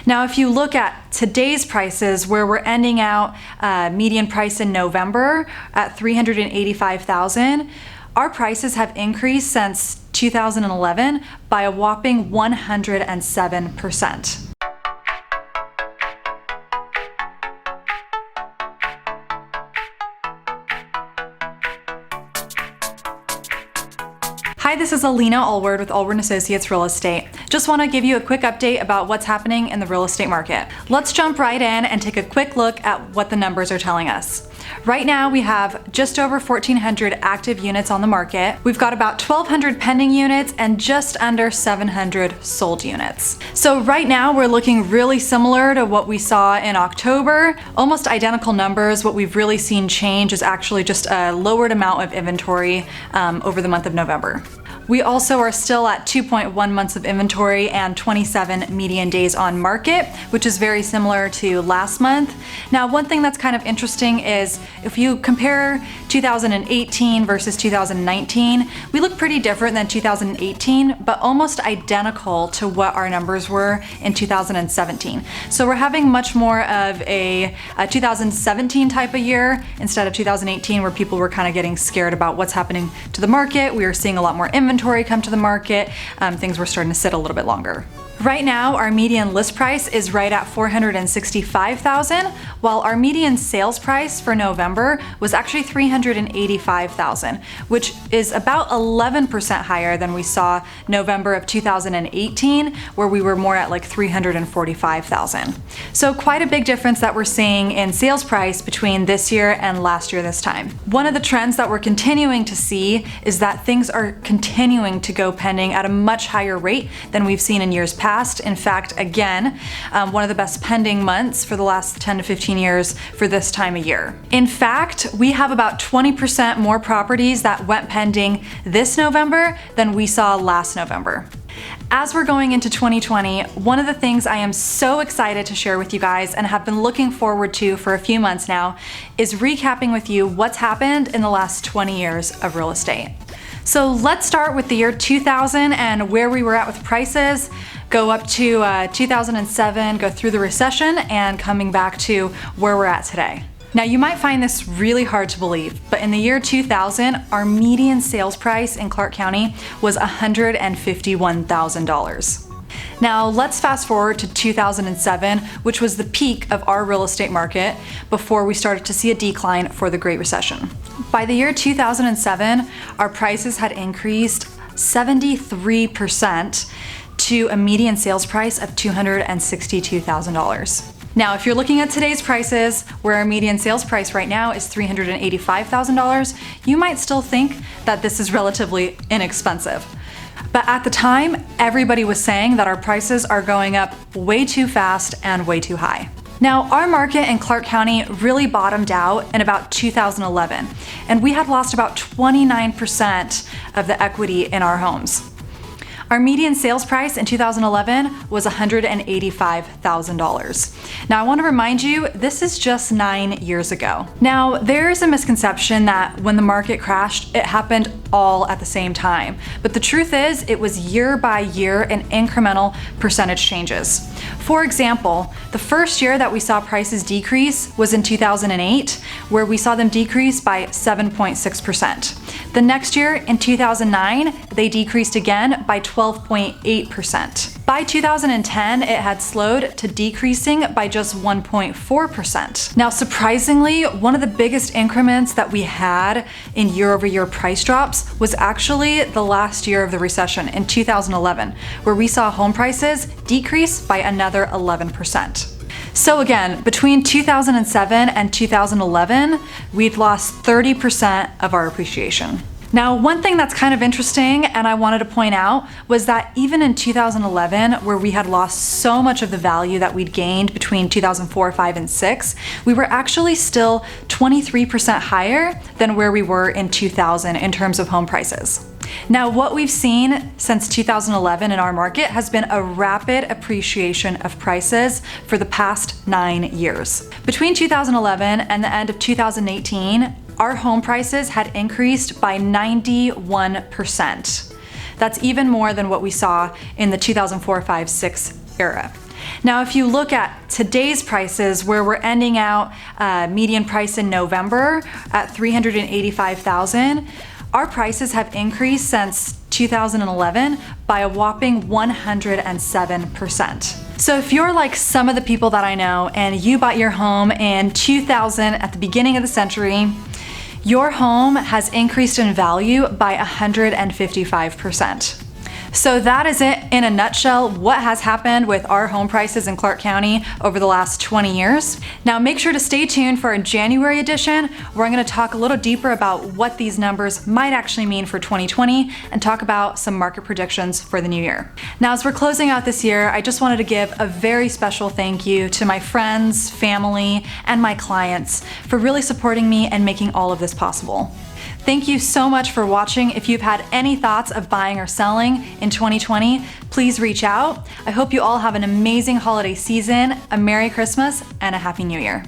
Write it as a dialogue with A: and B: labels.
A: Now, if you look at today's prices, where we're ending out median price in November at $385,000, our prices have increased since 2011 by a whopping 107%. Hi, this is Alina Allward with Allward & Associates Real Estate. Just want to give you a quick update about what's happening in the real estate market. Let's jump right in and take a quick look at what the numbers are telling us. Right now we have just over 1,400 active units on the market. We've got about 1,200 pending units and just under 700 sold units. So right now we're looking really similar to what we saw in October, almost identical numbers. What we've really seen change is actually just a lowered amount of inventory over the month of November. We also are still at 2.1 months of inventory and 27 median days on market, which is very similar to last month. Now, one thing that's kind of interesting is if you compare 2018 versus 2019, we look pretty different than 2018, but almost identical to what our numbers were in 2017. So we're having much more of a 2017 type of year instead of 2018, where people were kind of getting scared about what's happening to the market. We are seeing a lot more inventory come to the market. Things were starting to sit a little bit longer. Right now, our median list price is right at $465,000, while our median sales price for November was actually $385,000, which is about 11% higher than we saw November of 2018, where we were more at like $345,000. So quite a big difference that we're seeing in sales price between this year and last year this time. One of the trends that we're continuing to see is that things are continuing to go pending at a much higher rate than we've seen in years past. In fact, again, one of the best pending months for the last 10 to 15 years for this time of year. In fact, we have about 20% more properties that went pending this November than we saw last November. As we're going into 2020, one of the things I am so excited to share with you guys and have been looking forward to for a few months now is recapping with you what's happened in the last 20 years of real estate. So let's start with the year 2000 and where we were at with prices, go up to 2007, go through the recession, and coming back to where we're at today. Now, you might find this really hard to believe, but in the year 2000, our median sales price in Clark County was $151,000. Now, let's fast forward to 2007, which was the peak of our real estate market before we started to see a decline for the Great Recession. By the year 2007, our prices had increased 73% to a median sales price of $262,000. Now, if you're looking at today's prices, where our median sales price right now is $385,000, you might still think that this is relatively inexpensive. But at the time, everybody was saying that our prices are going up way too fast and way too high. Now, our market in Clark County really bottomed out in about 2011, and we had lost about 29% of the equity in our homes. Our median sales price in 2011 was $185,000. Now, I want to remind you, this is just 9 years ago. Now, there's a misconception that when the market crashed, it happened all at the same time. But the truth is, it was year by year and incremental percentage changes. For example, the first year that we saw prices decrease was in 2008, where we saw them decrease by 7.6%. The next year, in 2009, they decreased again by 12.8%. By 2010, it had slowed to decreasing by just 1.4%. Now, surprisingly, one of the biggest increments that we had in year-over-year price drops was actually the last year of the recession in 2011, where we saw home prices decrease by another 11%. So again, between 2007 and 2011, we'd lost 30% of our appreciation. Now, one thing that's kind of interesting and I wanted to point out was that even in 2011, where we had lost so much of the value that we'd gained between 2004, 5, and 6, we were actually still 23% higher than where we were in 2000 in terms of home prices. Now, what we've seen since 2011 in our market has been a rapid appreciation of prices for the past 9 years. Between 2011 and the end of 2018, our home prices had increased by 91%. That's even more than what we saw in the 2004, 5, 6 era. Now, if you look at today's prices, where we're ending out median price in November at $385,000, our prices have increased since 2011 by a whopping 107%. So if you're like some of the people that I know and you bought your home in 2000 at the beginning of the century, your home has increased in value by 155%. So that is it in a nutshell, what has happened with our home prices in Clark County over the last 20 years. Now make sure to stay tuned for a January edition where I'm going to talk a little deeper about what these numbers might actually mean for 2020 and talk about some market predictions for the new year. Now as we're closing out this year, I just wanted to give a very special thank you to my friends, family, and my clients for really supporting me and making all of this possible. Thank you so much for watching. If you've had any thoughts of buying or selling in 2020, please reach out. I hope you all have an amazing holiday season, a Merry Christmas, and a Happy New Year.